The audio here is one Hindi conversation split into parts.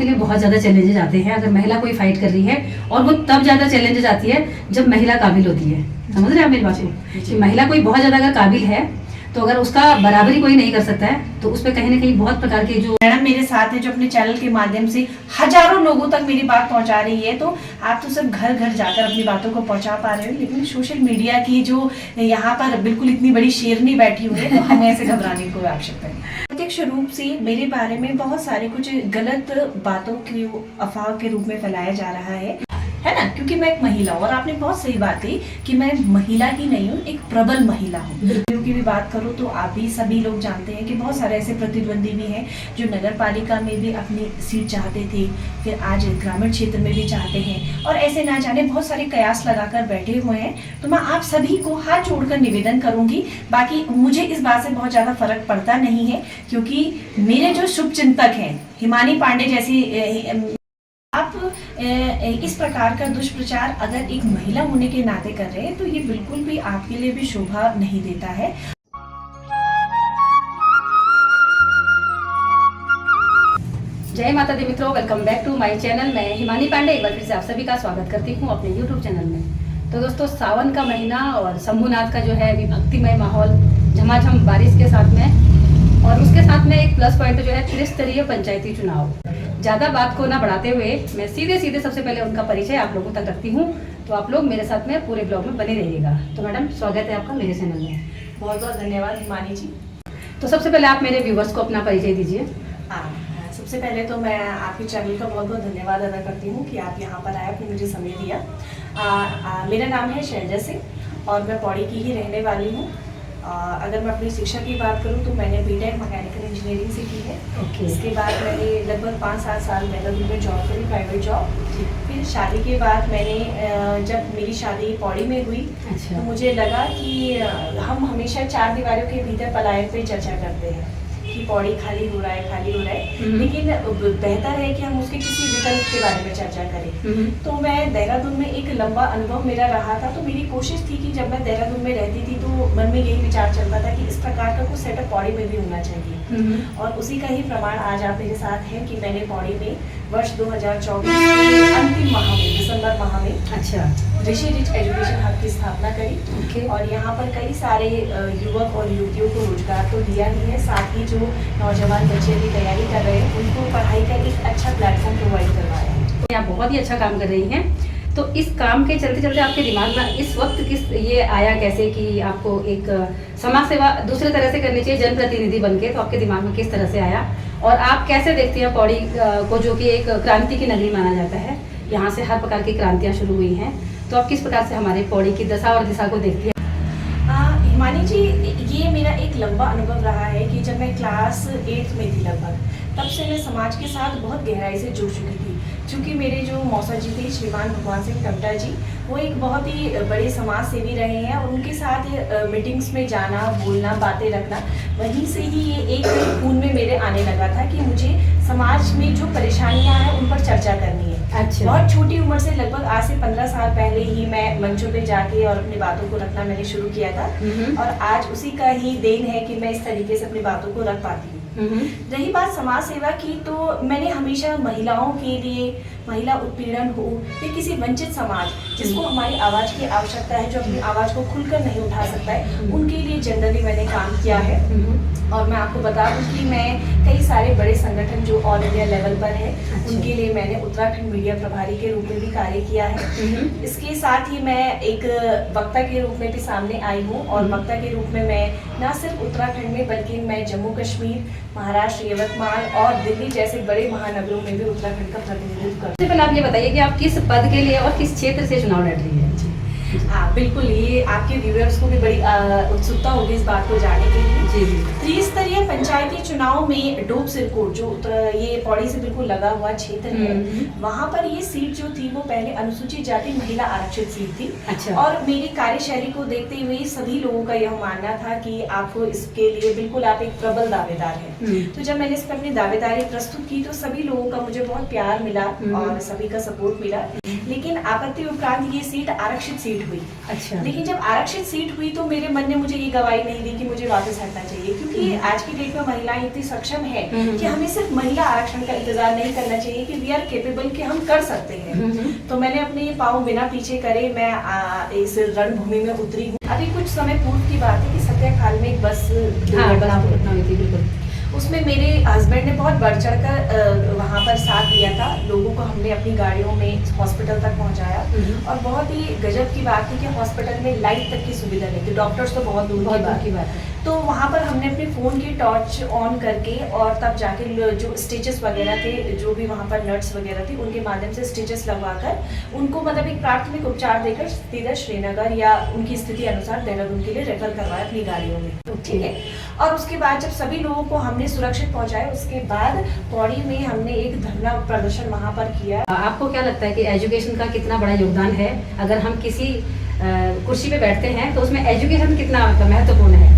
के लिए बहुत ज़्यादा चैलेंजेस आते हैं अगर महिला कोई फाइट कर रही है, और वो तब ज़्यादा चैलेंजेस आती है जब महिला काबिल होती है। समझ रहे हैं आप मेरी बात को, कि महिला कोई बहुत ज़्यादा अगर काबिल है तो अगर उसका बराबरी कोई नहीं कर सकता है तो उस पर कहीं ना कहीं बहुत प्रकार के जो मैडम मेरे साथ है जो अपने चैनल के माध्यम से हजारों लोगों तक मेरी बात पहुंचा रही है। तो आप तो सब घर घर जाकर अपनी बातों को पहुंचा पा रहे हो, लेकिन सोशल मीडिया की जो यहाँ पर बिल्कुल इतनी बड़ी शेरनी बैठी हुई है, तो हमें ऐसे घबराने की कोई आवश्यकता नहीं। प्रत्यक्ष रूप से मेरे बारे में बहुत सारे कुछ गलत बातों की अफवाह के रूप में फैलाया जा रहा है ना, क्योंकि मैं एक महिला हूँ। और आपने बहुत सही बात की कि मैं महिला ही नहीं हूँ, एक प्रबल महिला हूँ। की भी बात करूँ तो आप भी सभी लोग जानते हैं कि बहुत सारे ऐसे प्रतिद्वंदी भी हैं जो नगर पालिका में भी अपनी सीट चाहते थे, फिर आज ग्रामीण क्षेत्र में भी चाहते हैं, और ऐसे ना जाने बहुत सारे कयास लगाकर बैठे हुए हैं। तो मैं आप सभी को हाथ जोड़कर निवेदन करूंगी। बाकी मुझे इस बात से बहुत ज्यादा फर्क पड़ता नहीं है, क्योंकि मेरे जो शुभ चिंतक हैं हिमानी पांडे जैसी, आप इस प्रकार का दुष्प्रचार अगर एक महिला होने के नाते कर रहे हैं तो ये बिल्कुल भी आपके लिए भी शोभा नहीं देता है। जय माता दी मित्रों, welcome back to my channel. मैं हिमानी पांडे एक बार फिर से आप सभी का स्वागत करती हूँ अपने यूट्यूब चैनल में। तो दोस्तों, सावन का महीना और शंभुनाथ का जो है अभी भक्तिमय माहौल, झमाझम बारिश के साथ में, और उसके साथ में एक प्लस पॉइंट जो है त्रिस्तरीय पंचायती चुनाव। ज़्यादा बात को ना बढ़ाते हुए मैं सीधे सबसे पहले उनका परिचय आप लोगों तक रखती हूँ, तो आप लोग मेरे साथ में पूरे ब्लॉग में बने रहिएगा। तो मैडम, स्वागत है आपका मेरे चैनल में। बहुत बहुत धन्यवाद हिमानी जी। तो सबसे पहले आप मेरे व्यूवर्स को अपना परिचय दीजिए। सबसे पहले तो मैं आपके चैनल का बहुत बहुत धन्यवाद अदा करती हूँ कि आप यहाँ पर आए, आपने मुझे समय दिया। मेरा नाम है शैलजा सिंह और मैं पौड़ी की ही रहने वाली हूँ। अगर मैं अपनी शिक्षा की बात करूँ तो मैंने बीटेक मैकेनिकल इंजीनियरिंग से की है। इसके बाद मैंने लगभग 5-7 साल देहरादून में जॉब करी, प्राइवेट जॉब। फिर शादी के बाद मैंने जब मेरी शादी पौड़ी में हुई, तो मुझे लगा कि हम हमेशा 4 दीवारों के भीतर पलायन पे चर्चा करते हैं कि पौड़ी खाली हो रहा है, लेकिन बेहतर है कि हम उसके किसी विकल्प के बारे में चर्चा करें। तो मैं देहरादून में एक लंबा अनुभव मेरा रहा था, तो मेरी कोशिश थी कि जब मैं देहरादून में रहती थी तो मन में यही विचार चलता था कि इस प्रकार का कुछ सेटअप पौड़ी में भी होना चाहिए। और उसी का ही प्रमाण आज आप मेरे साथ हैं कि मैंने पौड़ी में वर्ष 2024 के अंतिम माह में, दिसंबर माह में ऋषि रिच एजुकेशन हब की स्थापना करी। और यहाँ पर कई सारे युवक और युवतियों को रोजगार तो दिया ही है, साथ ही जो नौजवान बच्चे भी तैयारी कर रहे हैं उनको पढ़ाई का एक अच्छा प्लेटफॉर्म प्रोवाइड करवाया है। आप बहुत ही अच्छा काम कर रही हैं। तो इस काम के चलते चलते आपके दिमाग में इस वक्त ये आया कैसे कि आपको एक समाज सेवा दूसरे तरह से करनी चाहिए, जनप्रतिनिधि बनके, तो आपके दिमाग में किस तरह से आया? और आप कैसे देखती हैं पौड़ी को, जो कि एक क्रांति की नगरी माना जाता है, यहाँ से हर प्रकार की क्रांतियाँ शुरू हुई हैं, तो आप किस प्रकार से हमारे पौड़ी की दशा और दिशा को देखती हैं? हिमानी जी, ये मेरा एक लंबा अनुभव रहा है कि जब मैं क्लास 8 में थी लगभग, तब से मैं समाज के साथ बहुत गहराई से जुड़ चुकी थी। क्योंकि मेरे जो मौसा जी थे, श्रीमान भगवान सिंह टमटा जी, वो एक बहुत ही बड़े समाज सेवी रहे हैं, और उनके साथ मीटिंग्स में जाना, बोलना, बातें रखना, वहीं से ही ये एक खून में मेरे आने लगा था कि मुझे समाज में जो परेशानियां हैं उन पर चर्चा करनी है। बहुत छोटी उम्र से, लगभग आज से 15 साल पहले ही मैं मंचों पे जाके और अपनी बातों को रखना मैंने शुरू किया था, और आज उसी का ही देन है कि मैं इस तरीके से अपनी बातों को रख पाती हूँ। रही बात समाज सेवा की, तो मैंने हमेशा महिलाओं के लिए, महिला उत्पीड़न हो या किसी वंचित समाज जिसको हमारी आवाज की आवश्यकता है, जो अपनी आवाज को खुलकर नहीं उठा सकता है, उनके लिए जनरली मैंने काम किया है। और मैं आपको बता दूं कि मैं कई सारे बड़े संगठन जो ऑल इंडिया लेवल पर है, उनके लिए मैंने उत्तराखंड मीडिया प्रभारी के रूप में भी कार्य किया है। इसके साथ ही मैं एक वक्ता के रूप में भी सामने आई हूँ, और वक्ता के रूप में मैं न सिर्फ उत्तराखंड में बल्कि मैं जम्मू कश्मीर, महाराष्ट्र, यवतमाल और दिल्ली जैसे बड़े महानगरों में भी उत्तराखंड का प्रतिनिधित्व करती हूँ। सबसे पहले आप ये बताइए कि आप किस पद के लिए और किस क्षेत्र से चुनाव लड़ रही हैं? हाँ बिल्कुल, ये आपके व्यूअर्स को भी बड़ी उत्सुकता होगी इस बात को जानने के लिए। त्रिस्तरीय पंचायती चुनाव में डोब सिरकोट, जो ये पौड़ी से बिल्कुल लगा हुआ क्षेत्र है, वहाँ पर ये सीट जो थी वो पहले अनुसूचित जाति महिला आरक्षित सीट थी। और मेरी कार्यशैली को देखते हुए सभी लोगों का यह मानना था कि आपको इसके लिए बिल्कुल आप एक प्रबल दावेदार हैं। तो जब मैंने इस पर अपनी दावेदारी प्रस्तुत की तो सभी लोगों का मुझे बहुत प्यार मिला और सभी का सपोर्ट मिला। लेकिन आपत्ति उपरांत ये सीट आरक्षित सीट सीट हुई। अच्छा। लेकिन जब आरक्षित सीट हुई तो मेरे मन ने मुझे ये गवाही नहीं दी कि मुझे वापस हटना चाहिए, क्योंकि आज की डेट में महिलाएं इतनी सक्षम है कि हमें सिर्फ महिला आरक्षण का इंतजार नहीं करना चाहिए, कि वी आर केपेबल कि हम कर सकते हैं। तो मैंने अपने पाँव बिना पीछे करे मैं इस रणभूमि में उतरी हूँ। अभी कुछ समय पूर्व की बात है कि सत्याखाल में एक बस दुर्घटना हुई थी। बिल्कुल। उसमें मेरे हस्बैंड ने बहुत बढ़ चढ़ कर वहाँ पर साथ दिया था। लोगों को हमने अपनी गाड़ियों में हॉस्पिटल तक पहुँचाया, और बहुत ही गजब की बात थी कि हॉस्पिटल में लाइट तक की सुविधा नहीं थी, डॉक्टर्स तो बहुत दूर की बात है। तो वहाँ पर हमने अपने फ़ोन की टॉर्च ऑन करके और तब जाके जो स्टिचेस वगैरह थे, जो भी वहाँ पर नर्स वगैरह थी, उनके माध्यम से स्टिचेस लगवाकर उनको मतलब एक प्राथमिक उपचार देकर सीधा श्रीनगर या उनकी स्थिति अनुसार देहरादून के लिए रेफर करवाया अपनी गाड़ियों में। ठीक है। और उसके बाद जब सभी लोगों को हमने सुरक्षित पहुंचाया, उसके बाद पौड़ी में हमने एक धरना प्रदर्शन वहाँ पर किया। आपको क्या लगता है कि एजुकेशन का कितना बड़ा योगदान है? अगर हम किसी कुर्सी पे बैठते हैं तो उसमें एजुकेशन कितना महत्वपूर्ण है?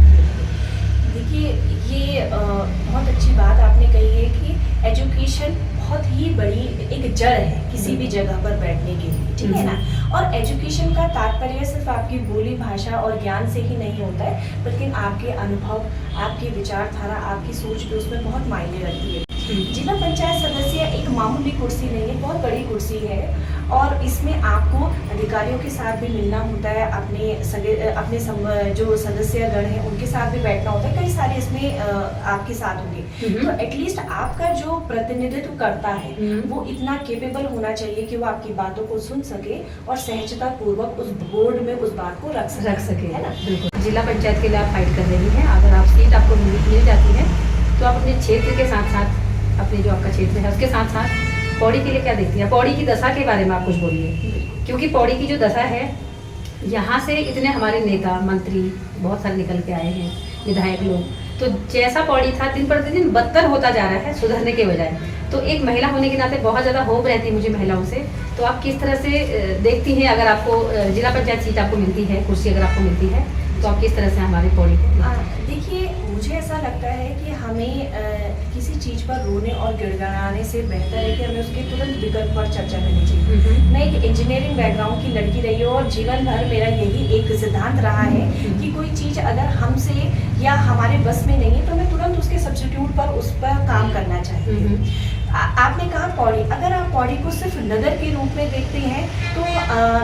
देखिए, ये बहुत अच्छी बात आपने कही है कि एजुकेशन बहुत ही बड़ी एक जड़ है किसी भी जगह पर बैठने के लिए, ठीक है ना। और एजुकेशन का तात्पर्य सिर्फ आपकी बोली भाषा और ज्ञान से ही नहीं होता है, बल्कि आपके अनुभव, आपकी विचारधारा, आपकी सोच भी उसमें बहुत मायने रखती है। जिला पंचायत सदस्य एक मामूली कुर्सी नहीं है, बहुत बड़ी कुर्सी है, और इसमें आपको अधिकारियों के साथ भी मिलना होता है, अपने जो सदस्यगण हैं उनके साथ भी बैठना होता है, कई सारे इसमें आपके साथ होंगे। तो एटलीस्ट आपका जो प्रतिनिधित्व करता है वो इतना केपेबल होना चाहिए कि वो आपकी बातों को सुन सके और सहजता पूर्वक उस बोर्ड में उस बात को रख सके, है ना। बिल्कुल। जिला पंचायत के लिए आप फाइट कर रही हैं, अगर आप सीट आपको मिल जाती है तो आप अपने क्षेत्र के साथ साथ, अपने जो आपका क्षेत्र है उसके साथ साथ पौड़ी के लिए क्या देखती है? पौड़ी की दशा के बारे में आप कुछ बोलिए, क्योंकि पौड़ी की जो दशा है, यहाँ से इतने हमारे नेता मंत्री बहुत सारे निकल के आए हैं, विधायक लोग, तो जैसा पौड़ी था दिन प्रतिदिन बदतर होता जा रहा है सुधरने के बजाय। तो एक महिला होने के नाते बहुत ज़्यादा होप रहती है मुझे महिलाओं से, तो आप किस तरह से देखती हैं अगर आपको जिला पंचायत सीट आपको मिलती है, कुर्सी अगर आपको मिलती है, तो आप किस तरह से हमारी पौड़ी को? देखिए, मुझे ऐसा लगता है कि हमें किसी चीज़ पर रोने और गिड़गिड़ाने से बेहतर है कि हमें उसके तुरंत विकल्प पर चर्चा करनी चाहिए। मैं एक इंजीनियरिंग बैकग्राउंड की लड़की रही हूँ, और जीवन भर मेरा यही एक सिद्धांत रहा है कि कोई चीज़ अगर हमसे या हमारे बस में नहीं है तो हमें तुरंत उसके सब्स्टिट्यूट पर उस पर काम करना चाहिए। आपने कहा पौड़ी, अगर आप पौड़ी को सिर्फ नगर के रूप में देखते हैं तो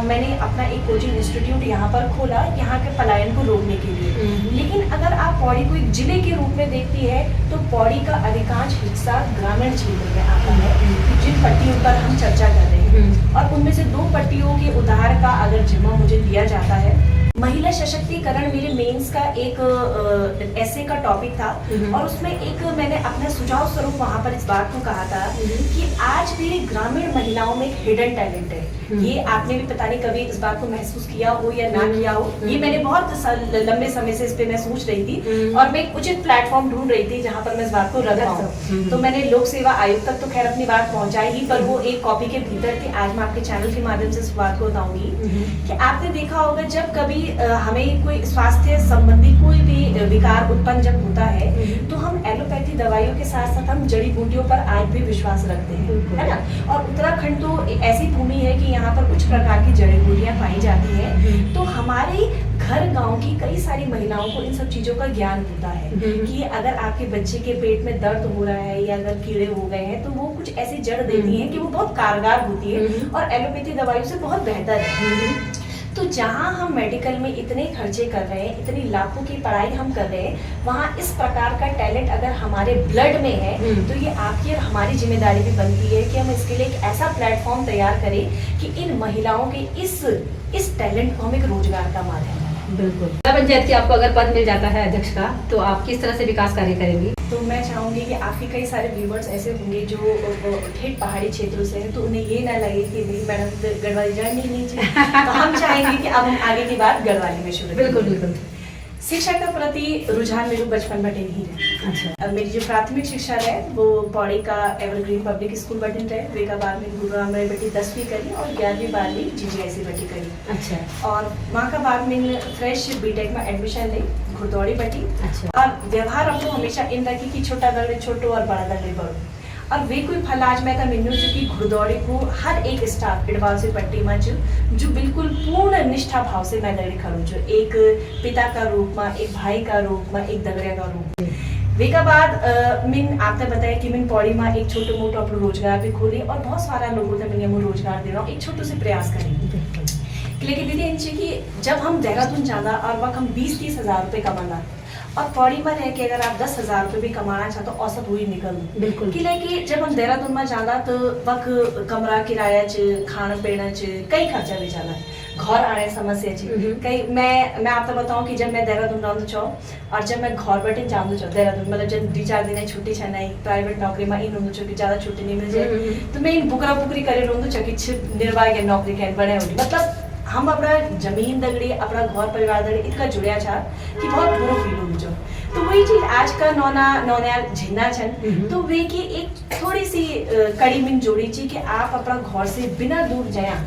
मैंने अपना एक कोचिंग इंस्टीट्यूट यहाँ पर खोला, यहाँ के पलायन को रोकने के लिए। लेकिन अगर आप पौड़ी को एक जिले के रूप में देखती है तो पौड़ी का अधिकांश हिस्सा ग्रामीण क्षेत्र में आता है, जिन पट्टियों पर हम चर्चा कर रहे हैं, और उनमें से 2 पट्टियों के उधार का अगर जिम्मा मुझे दिया जाता है। महिला सशक्तिकरण मेरे मेंस का एक ऐसे का टॉपिक था, और उसमें एक मैंने अपना सुझाव स्वरूप वहाँ पर इस बात को कहा था कि आज भी ग्रामीण महिलाओं में एक हिडन टैलेंट है। ये आपने भी पता नहीं कभी इस बात को महसूस किया हो या ना किया हो, ये मैंने बहुत लंबे समय से इस पे मैं सोच रही थी, और मैं एक उचित प्लेटफॉर्म ढूंढ रही थी जहाँ पर मैं इस बात को रख पाऊँ। तो मैंने लोक सेवा आयोग तक तो खैर अपनी बात पहुँचाई ही, पर वो एक कॉपी के भीतर थी। आज मैं आपके चैनल के माध्यम से इस बात को बताऊंगी कि आपने देखा होगा जब कभी हमें कोई स्वास्थ्य संबंधी कोई भी विकार उत्पन्न जब होता है तो हम एलोपैथी दवाइयों के साथ साथ हम जड़ी बूटियों पर आज भी विश्वास रखते हैं, है ना। और उत्तराखंड तो ऐसी भूमि है कि यहाँ पर कुछ प्रकार की जड़ी बूटियाँ पाई जाती हैं। तो हमारे घर गांव की कई सारी महिलाओं को इन सब चीजों का ज्ञान होता है कि अगर आपके बच्चे के पेट में दर्द हो रहा है या अगर कीड़े हो गए हैं तो वो कुछ ऐसी जड़ देती हैं कि वो बहुत कारगर होती है और एलोपैथी दवाइयों से बहुत बेहतर है। तो जहाँ हम मेडिकल में इतने खर्चे कर रहे हैं, इतनी लाखों की पढ़ाई हम कर रहे हैं, वहाँ इस प्रकार का टैलेंट अगर हमारे ब्लड में है तो ये आपकी और हमारी जिम्मेदारी भी बनती है कि हम इसके लिए एक ऐसा प्लेटफॉर्म तैयार करें कि इन महिलाओं के इस टैलेंट को हम एक रोजगार का माध्यम बनाएं। बिल्कुल। जिला पंचायत की आपको अगर पद मिल जाता है अध्यक्ष का, तो आप किस तरह से विकास कार्य करेंगी? तो मैं चाहूंगी कि आपके कई सारे व्यूवर्स ऐसे होंगे जो ठेठ पहाड़ी क्षेत्रों से हैं, तो उन्हें ये ना लगे कि नहीं मैडम गढ़वाली ज्वाइन नहीं कीजिए। तो हम चाहेंगे कि अब हम आगे की बात गढ़वाली में शुरू। बिल्कुल बिल्कुल। शिक्षा का प्रति रुझान मेरे बचपन बटे नहीं है। अच्छा। मेरी जो प्राथमिक शिक्षा है वो पौड़ी का एवरग्रीन पब्लिक स्कूल बटन रहे, वेका बाद में गुरु रामराय बटी 10वीं करी और 11वीं 12वीं GGIC बटी करी। अच्छा। और वहाँ का बाद में फ्रेश बीटेक में एडमिशन ली घुड़दौड़ी बटी। अच्छा। और व्यवहार अपनो हमेशा इन रखी कि छोटा दल छोटो और बड़ा दल बड़ो। और वे कोई फल आज मैं का मिन्नू जो कि घुड़दौड़ी को हर एक स्टाफ इडवाल से पट्टी में जो बिल्कुल पूर्ण निष्ठा भाव से मैं दगड़ी खड़ू जो एक पिता का रूप में, एक भाई का रूप में, एक दगड़िया का रूप में। वेका बाद मिन आपने बताया कि मिन पौड़ी में एक छोटो मोटो अपना रोजगार भी खोली और बहुत सारा लोगों को मैंने रोजगार दे रहा हूँ, एक छोटो से प्रयास करेंगे। लेकिन दीदी इनसे कि जब हम देहरादून जाना और वक्त हम 20-30 हज़ार रुपये कमाना और पौड़ी में रह के अगर आप 10 हज़ार रुपये भी कमाना चाहते तो औसत हुई निकल बिल्कुल। कि लेकिन जब हम देहरादून में जाना तो वक्त कमरा किराया खाना पीना कई खर्चा भी जाना घर आने समस्या कई मैं आपको बताऊं कि जब मैं देहरादून रहूँ चाहूँ और जब मैं घर बैठे जाऊँ चाहूँ देहरादून मतलब जब 2-4 दिन छुट्टी है नहीं प्राइवेट नौकरी में इन रहूँ कि ज़्यादा छुट्टी नहीं मिल जाए तो मैं इन बुकरा बुकरी करे रहूँ कि निर्वाह के नौकरी के बने होगी मतलब हम अपना जमीन दगड़ी अपना घर परिवार दगड़ी इतना जुड़िया छा कि बहुत बुरा फील हो जो तो वही चीज आज का नौनिया झिन्ना छन तो वे की एक थोड़ी सी कड़ी मिन जोड़ी थी कि आप अपना घर से बिना दूर जाया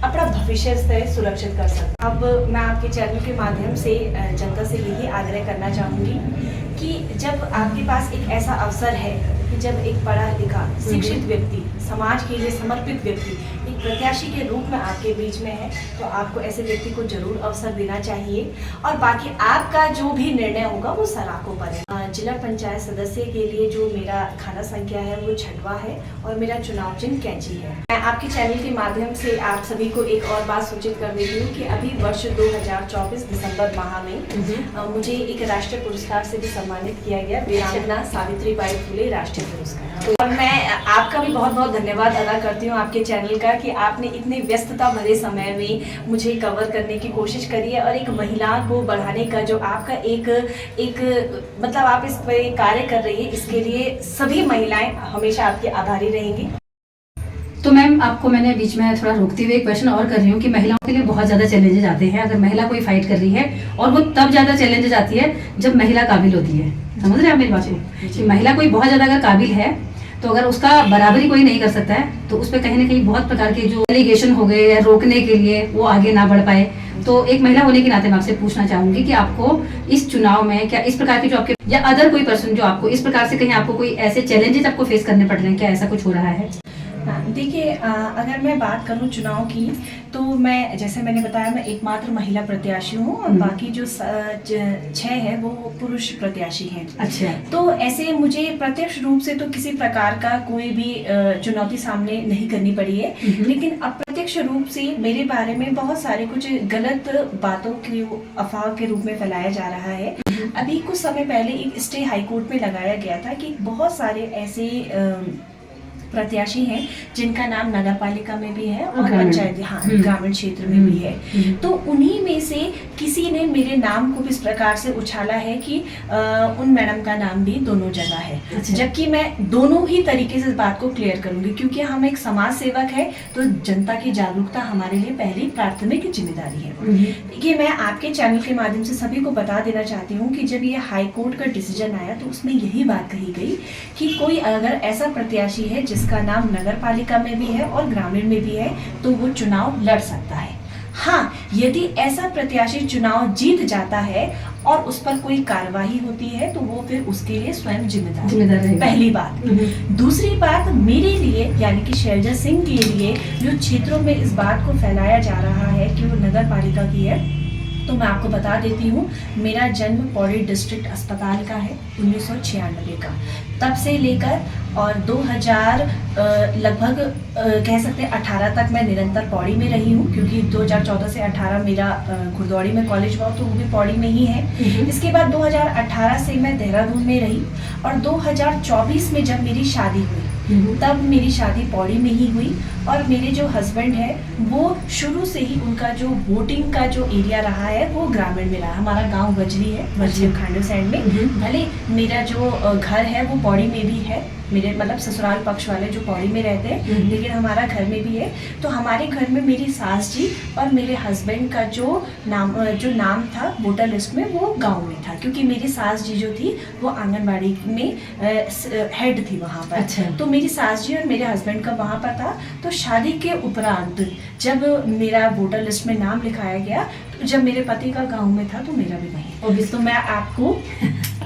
अपना भविष्य से सुरक्षित कर सकते। अब मैं आपके चैनल के माध्यम से जनता से यही आग्रह करना चाहूँगी कि जब आपके पास एक ऐसा अवसर है कि जब एक पढ़ा लिखा शिक्षित व्यक्ति समाज के लिए समर्पित व्यक्ति एक प्रत्याशी के रूप में आपके बीच में है तो आपको ऐसे व्यक्ति को जरूर अवसर देना चाहिए और बाकी आपका जो भी निर्णय होगा वो सराखों पर है। जिला पंचायत सदस्य के लिए जो मेरा खाना संख्या है वो 6वां है और मेरा चुनाव चिन्ह कैंची है। मैं आपके चैनल के माध्यम से आप सभी को एक और बात सूचित कर देती हूँ कि अभी वर्ष 2024 दिसंबर माह में मुझे एक राष्ट्रीय पुरस्कार से भी सम्मानित किया गया, वीरांगना सावित्रीबाई फुले राष्ट्रीय पुरस्कार। और मैं आपका भी बहुत बहुत धन्यवाद अदा करती हूँ आपके चैनल का कि आपने इतने व्यस्तता भरे समय में मुझे कवर करने की कोशिश करी है और एक महिला को बढ़ाने का जो आपका एक मतलब आप इस पे कार्य कर रही है इसके लिए सभी महिलाएं हमेशा आपकी आभारी रहेंगी। तो मैम आपको मैंने बीच में थोड़ा रोकते हुए एक क्वेश्चन और कर रही हूँ कि महिलाओं के लिए बहुत ज़्यादा चैलेंजेस आते हैं अगर महिला कोई फाइट कर रही है और वो तब ज़्यादा चैलेंजेस आती है जब महिला काबिल होती है। समझ रहे हैं आप मेरी बात को कि महिला कोई बहुत ज़्यादा अगर काबिल है तो अगर उसका बराबरी कोई नहीं कर सकता है तो उस पर कहीं ना कहीं बहुत प्रकार के जो एलिगेशन हो गए या रोकने के लिए वो आगे ना बढ़ पाए। तो एक महिला होने के नाते मैं आपसे पूछना चाहूंगी कि आपको इस चुनाव में क्या इस प्रकार के जो आपके या अदर कोई पर्सन जो आपको इस प्रकार से कहीं आपको कोई ऐसे चैलेंजेस आपको फेस करने पड़ रहे हैं, क्या ऐसा कुछ हो रहा है? देखिए अगर मैं बात करूं चुनाव की तो मैं जैसे मैंने बताया मैं एकमात्र महिला प्रत्याशी हूं और बाकी जो 6 है वो पुरुष प्रत्याशी हैं। अच्छा। तो ऐसे मुझे प्रत्यक्ष रूप से तो किसी प्रकार का कोई भी चुनौती सामने नहीं करनी पड़ी है लेकिन अप्रत्यक्ष रूप से मेरे बारे में बहुत सारे कुछ गलत बातों की अफवाह के रूप में फैलाया जा रहा है। अभी कुछ समय पहले एक स्टे हाईकोर्ट में लगाया गया था कि बहुत सारे ऐसे प्रत्याशी हैं जिनका नाम नगर पालिका में भी है और पंचायत ग्रामीण क्षेत्र में भी है। तो उन्हीं में से किसी ने मेरे नाम को इस प्रकार से उछाला है कि उन मैडम का नाम भी दोनों जगह है। अच्छा। जबकि मैं दोनों ही तरीके से इस बात को क्लियर करूंगी क्योंकि हम एक समाज सेवक है तो जनता की जागरूकता हमारे लिए पहली प्राथमिक जिम्मेदारी है। देखिए मैं आपके चैनल के माध्यम से सभी को बता देना चाहती हूँ कि जब ये हाई कोर्ट का डिसीजन आया तो उसमें यही बात कही गई कि कोई अगर ऐसा प्रत्याशी है जिसका नाम नगर पालिका में भी है और ग्रामीण में भी है तो वो चुनाव लड़ सकता है। हाँ, यदि ऐसा प्रत्याशी चुनाव जीत जाता है और उस पर कोई कार्यवाही होती है तो वो फिर उसके लिए स्वयं जिम्मेदार है। पहली बात। दूसरी बात मेरे लिए यानी कि शैलजा सिंह के लिए जो क्षेत्रों में इस बात को फैलाया जा रहा है कि वो नगर पालिका की है तो मैं आपको बता देती हूँ मेरा जन्म पौड़ी डिस्ट्रिक्ट अस्पताल का है 1996 का। तब से लेकर और 2000 लगभग कह सकते हैं 18 तक मैं निरंतर पौड़ी में रही हूँ क्योंकि 2014 से 18 मेरा घुड़दौड़ी में कॉलेज हुआ तो वो भी पौड़ी में ही है। इसके बाद 2018 से मैं देहरादून में रही और 2024 में जब मेरी शादी हुई तब मेरी शादी पौड़ी में ही हुई और मेरे जो हस्बैंड है वो शुरू से ही उनका जो वोटिंग का जो एरिया रहा है वो ग्रामीण में रहा। हमारा गांव गजरी है, गजरी खांडो साइड में। भले मेरा जो घर है वो पौड़ी में भी है, मेरे मतलब ससुराल पक्ष वाले जो पौड़ी में रहते हैं लेकिन हमारा घर में भी है। तो हमारे घर में मेरी सास जी और मेरे हस्बैंड का जो नाम था वोटर लिस्ट में वो गांव में था क्योंकि मेरी सास जी जो थी वो आंगनबाड़ी में हेड थी वहाँ पर। अच्छा। तो मेरी सास जी और मेरे हस्बैंड का वहाँ पर था। तो शादी के उपरांत जब मेरा वोटर लिस्ट में नाम लिखाया गया तो जब मेरे पति का गाँव में था तो मेरा भी वहीं। तो मैं आपको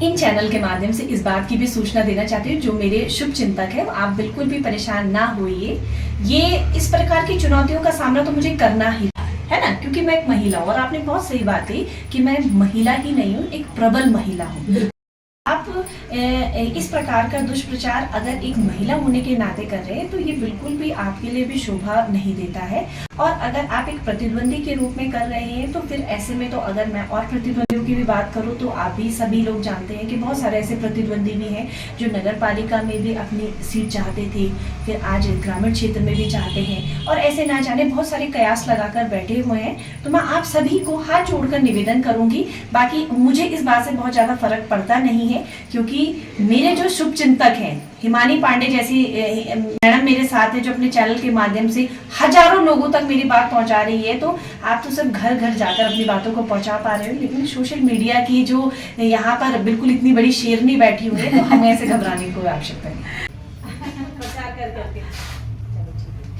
इन चैनल के माध्यम से इस बात की भी सूचना देना चाहती हूँ, जो मेरे शुभ चिंतक है आप बिल्कुल भी परेशान ना होइए। ये इस प्रकार की चुनौतियों का सामना तो मुझे करना ही है ना, क्योंकि मैं एक महिला हूँ। और आपने बहुत सही बात कही कि मैं महिला ही नहीं हूँ, एक प्रबल महिला हूँ। आप इस प्रकार का दुष्प्रचार अगर एक महिला होने के नाते कर रहे हैं तो ये बिल्कुल भी आपके लिए भी शोभा नहीं देता है। और अगर आप एक प्रतिद्वंदी के रूप में कर रहे हैं तो फिर ऐसे में तो अगर मैं और प्रतिद्वंदियों की भी बात करूं तो आप भी सभी लोग जानते हैं कि बहुत सारे ऐसे प्रतिद्वंदी भी हैं जो नगर पालिका में भी अपनी सीट चाहते थे, फिर आज ग्रामीण क्षेत्र में भी चाहते हैं, और ऐसे ना जाने बहुत सारे कयास लगाकर बैठे हुए हैं। तो मैं आप सभी को हाथ जोड़कर निवेदन करूंगी, बाकी मुझे इस बात से बहुत ज़्यादा फर्क पड़ता नहीं है, क्योंकि मेरे जो शुभ चिंतक हैं हिमानी पांडे जैसी मैडम मेरे साथ है, जो अपने चैनल के माध्यम से हजारों लोगों तक मेरी बात पहुंचा रही है। तो आप तो सब घर घर जाकर अपनी बातों को पहुंचा पा रहे हो, लेकिन सोशल मीडिया की जो यहाँ पर बिल्कुल इतनी बड़ी शेरनी बैठी हुई है, तो हमें ऐसे घबराने की कोई आवश्यकता नहीं। प्रचार कर करके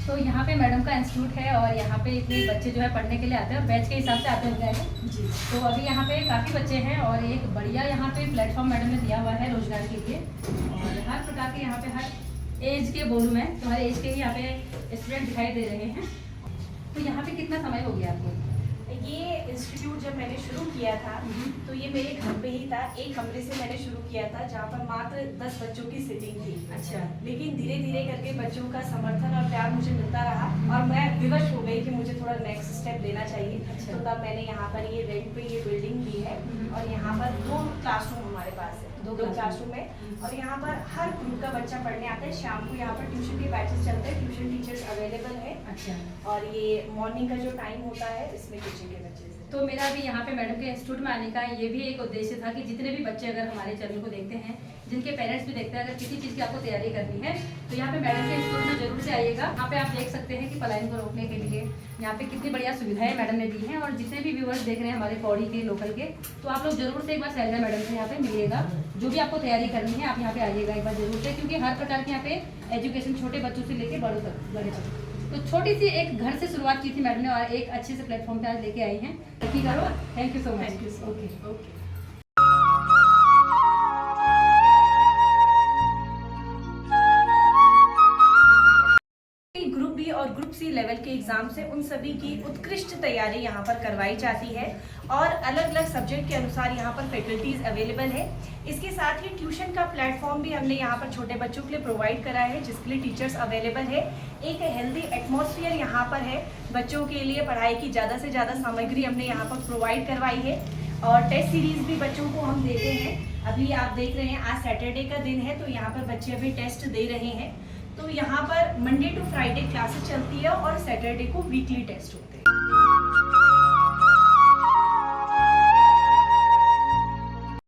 तो यहाँ पे मैडम का इंस्टीट्यूट है और यहाँ पे इतने बच्चे जो है पढ़ने के लिए आते हैं, बैच के हिसाब से आते होंगे जी। तो अभी यहाँ पे काफ़ी बच्चे हैं और एक बढ़िया यहाँ पे प्लेटफॉर्म मैडम ने दिया हुआ है रोजगार के लिए, और हर प्रकार के यहाँ पे हर एज के बोलूँ मैं तो हर एज के ही यहाँ पे स्टूडेंट दिखाई दे रहे हैं। तो यहाँ पे कितना समय हो गया आपको? ये इंस्टीट्यूट जब मैंने शुरू किया था तो ये मेरे घर पे ही था, एक कमरे से मैंने शुरू किया था जहाँ पर मात्र 10 बच्चों की सीटिंग थी। अच्छा। लेकिन धीरे धीरे करके बच्चों का समर्थन और प्यार मुझे मिलता रहा और मैं विवश हो गई कि मुझे थोड़ा नेक्स्ट स्टेप लेना चाहिए। अच्छा। तो तब मैंने यहाँ पर ये रेंट पे ये बिल्डिंग ली है और यहाँ पर 2 क्लासरूम हमारे पास है, 2 क्लासरूम है, और यहाँ पर हर ग्रुप का बच्चा पढ़ने आता है। शाम को यहाँ पर ट्यूशन के बैचेस चलते हैं, ट्यूशन टीचर्स अवेलेबल है। अच्छा। और ये मॉर्निंग का जो टाइम होता है इसमें कोचिंग के बच्चे से। तो मेरा भी यहाँ पे मैडम के इंस्टीट्यूट में आने का ये भी एक उद्देश्य था कि जितने भी बच्चे अगर हमारे चैनल को देखते हैं, जिनके पेरेंट्स भी देखते हैं, अगर किसी चीज़ की आपको तैयारी करनी है तो यहाँ पे मैडम के इंस्टीट्यूट में जरूर से आइएगा। यहाँ पे आप देख सकते हैं कि पलायन को रोकने के लिए यहाँ पे कितनी बढ़िया सुविधाएं मैडम ने दी हैं, और जितने भी व्यूअर्स देख रहे हैं हमारे पौड़ी के लोकल के, तो आप लोग जरूर से एक बार सैलजा मैडम से यहाँ पे मिलिएगा। जो भी आपको तैयारी करनी है आप यहाँ पे आइएगा एक बार जरूर से, क्योंकि हर प्रकार के यहाँ पे एजुकेशन छोटे बच्चों से लेके बड़ों तक, बड़े तक। तो छोटी सी एक घर से शुरुआत की थी मैडम ने और एक अच्छे से प्लेटफॉर्म पे आज लेके आई हैं। ठीक करो, thank you so much. Thank you so okay okay. Group B और ग्रुप सी लेवल के एग्जाम से उन सभी की उत्कृष्ट तैयारी यहाँ पर करवाई जाती है और अलग अलग सब्जेक्ट के अनुसार यहाँ पर फैकल्टीज अवेलेबल है। इसके साथ ही ट्यूशन का प्लेटफॉर्म भी हमने यहाँ पर छोटे बच्चों के लिए प्रोवाइड करा है, जिसके लिए टीचर्स अवेलेबल है। एक हेल्दी एटमॉस्फेयर यहाँ पर है, बच्चों के लिए पढ़ाई की ज़्यादा से ज़्यादा सामग्री हमने यहाँ पर प्रोवाइड करवाई है, और टेस्ट सीरीज भी बच्चों को हम देते हैं। अभी आप देख रहे हैं आज सैटरडे का दिन है, तो यहाँ पर बच्चे अभी टेस्ट दे रहे हैं। तो यहाँ पर मंडे टू फ्राइडे क्लासेस चलती है और सैटरडे को वीकली टेस्ट होते हैं।